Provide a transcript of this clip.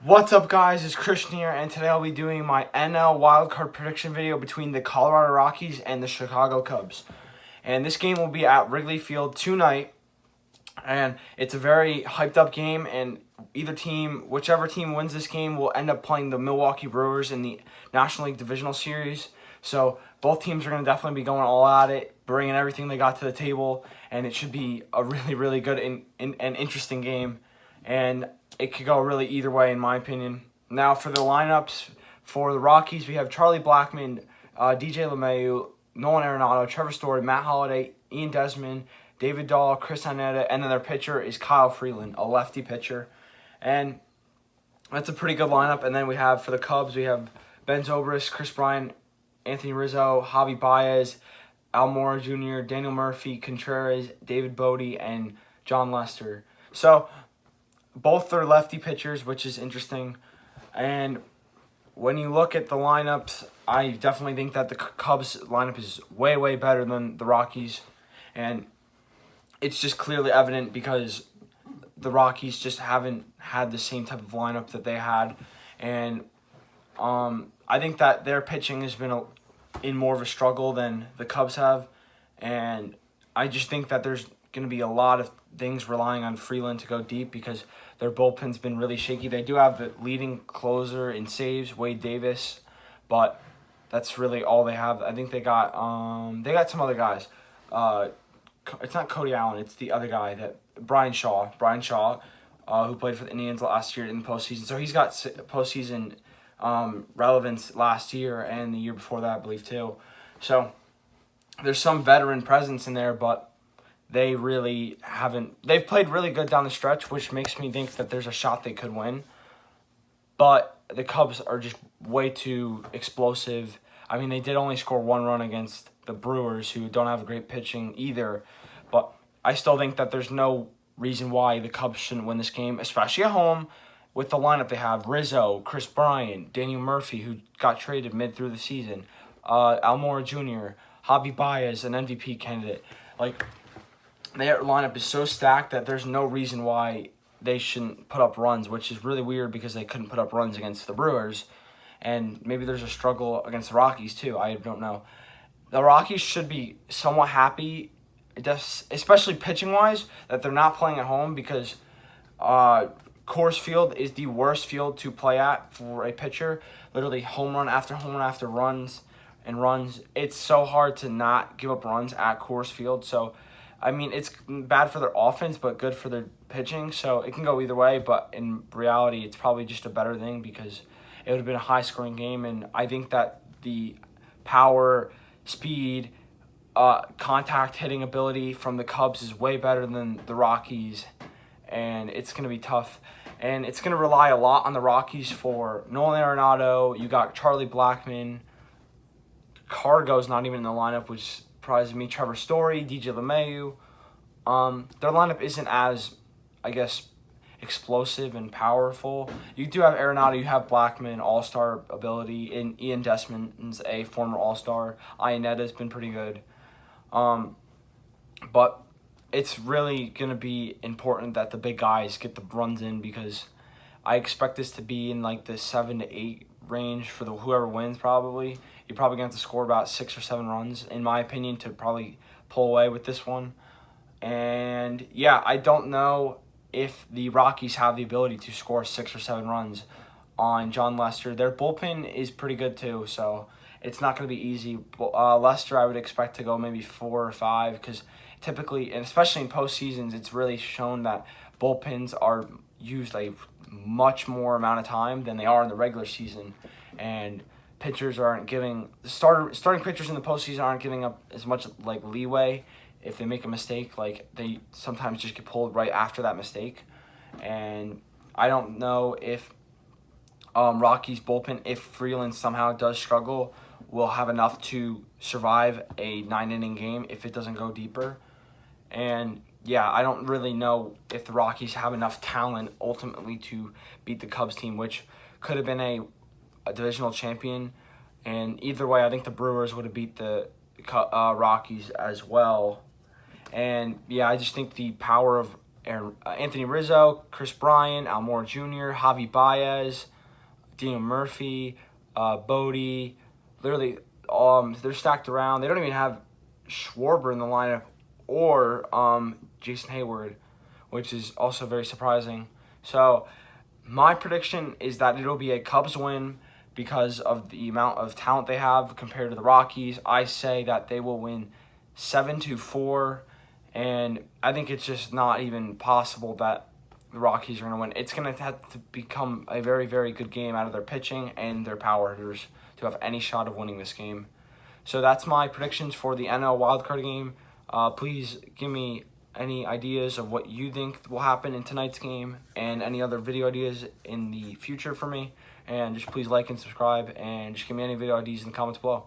What's up, guys? It's Christian here, and today I'll be doing my NL wildcard prediction video between the Colorado Rockies and the Chicago Cubs. And this game will be at Wrigley Field tonight, and it's a very hyped up game, and whichever team wins this game will end up playing the Milwaukee Brewers in the National League Divisional Series. So both teams are going to definitely be going all at it, bringing everything they got to the table, and it should be a really, really good and interesting game. And it could go really either way, in my opinion. Now, for the lineups for the Rockies, we have Charlie Blackmon, DJ LeMahieu, Nolan Arenado, Trevor Story, Matt Holliday, Ian Desmond, David Dahl, Chris Haneda, and then their pitcher is Kyle Freeland, a lefty pitcher. And that's a pretty good lineup. And then we have, for the Cubs, we have Ben Zobrist, Chris Bryant, Anthony Rizzo, Javi Baez, Almora Jr., Daniel Murphy, Contreras, David Bodie, and John Lester. So both are lefty pitchers, which is interesting. And when you look at the lineups, I definitely think that the Cubs lineup is way, way better than the Rockies. And it's just clearly evident because the Rockies just haven't had the same type of lineup that they had. And I think that their pitching has been in more of a struggle than the Cubs have. And I just think that there's going to be a lot of things relying on Freeland to go deep because their bullpen's been really shaky. They do have the leading closer in saves, Wade Davis, but that's really all they have. I think they got some other guys. It's not Cody Allen, it's the other guy, that Brian Shaw, who played for the Indians last year in the postseason. So he's got postseason relevance last year and the year before that, I believe, too. So there's some veteran presence in there, but they really haven't. They've played really good down the stretch, which makes me think that there's a shot they could win. But the Cubs are just way too explosive. I mean, they did only score one run against the Brewers, who don't have great pitching either. But I still think that there's no reason why the Cubs shouldn't win this game, especially at home with the lineup they have. Rizzo, Chris Bryant, Daniel Murphy, who got traded mid through the season, Almora Jr., Javi Baez, an MVP candidate. Their lineup is so stacked that there's no reason why they shouldn't put up runs, which is really weird because they couldn't put up runs against the Brewers. And maybe there's a struggle against the Rockies too. I don't know. The Rockies should be somewhat happy, especially pitching-wise, that they're not playing at home because Coors Field is the worst field to play at for a pitcher. Literally home run after runs and runs. It's so hard to not give up runs at Coors Field. So, I mean, it's bad for their offense, but good for their pitching. So it can go either way, but in reality, it's probably just a better thing because it would have been a high-scoring game. And I think that the power, speed, contact hitting ability from the Cubs is way better than the Rockies, and it's going to be tough. And it's going to rely a lot on the Rockies for Nolan Arenado. You got Charlie Blackmon. Cargo's not even in the lineup, which surprised me. Trevor Story, DJ LeMahieu. Their lineup isn't as, I guess, explosive and powerful. You do have Arenado, you have Blackmon, all-star ability, and Ian Desmond's a former all-star. Ionetta's been pretty good. But it's really going to be important that the big guys get the runs in because I expect this to be in like the 7 to 8 range for whoever wins probably. You're probably going to have to score about 6 or 7 runs, in my opinion, to probably pull away with this one. And, yeah, I don't know if the Rockies have the ability to score 6 or 7 runs on John Lester. Their bullpen is pretty good, too, so it's not going to be easy. Lester, I would expect to go maybe 4 or 5 because typically, and especially in postseasons, it's really shown that bullpens are used a much more amount of time than they are in the regular season. And pitchers aren't giving starting pitchers in the postseason aren't giving up as much leeway if they make a mistake. They sometimes just get pulled right after that mistake. And I don't know if Rockies bullpen, if Freeland somehow does struggle, will have enough to survive a 9-inning game if it doesn't go deeper. And yeah, I don't really know if the Rockies have enough talent ultimately to beat the Cubs team, which could have been a divisional champion. And either way, I think the Brewers would have beat the Rockies as well. And yeah, I just think the power of Anthony Rizzo, Chris Bryant, Almore Jr., Javi Baez, Daniel Murphy, Bodie. Literally, they're stacked around. They don't even have Schwarber in the lineup or Jason Hayward, which is also very surprising. So my prediction is that it'll be a Cubs win because of the amount of talent they have compared to the Rockies. I say that they will win 7-4, and I think it's just not even possible that the Rockies are going to win. It's going to have to become a very, very good game out of their pitching and their power hitters to have any shot of winning this game. So that's my predictions for the NL wildcard game. Please give me any ideas of what you think will happen in tonight's game and any other video ideas in the future for me. And just please like and subscribe and just give me any video ideas in the comments below.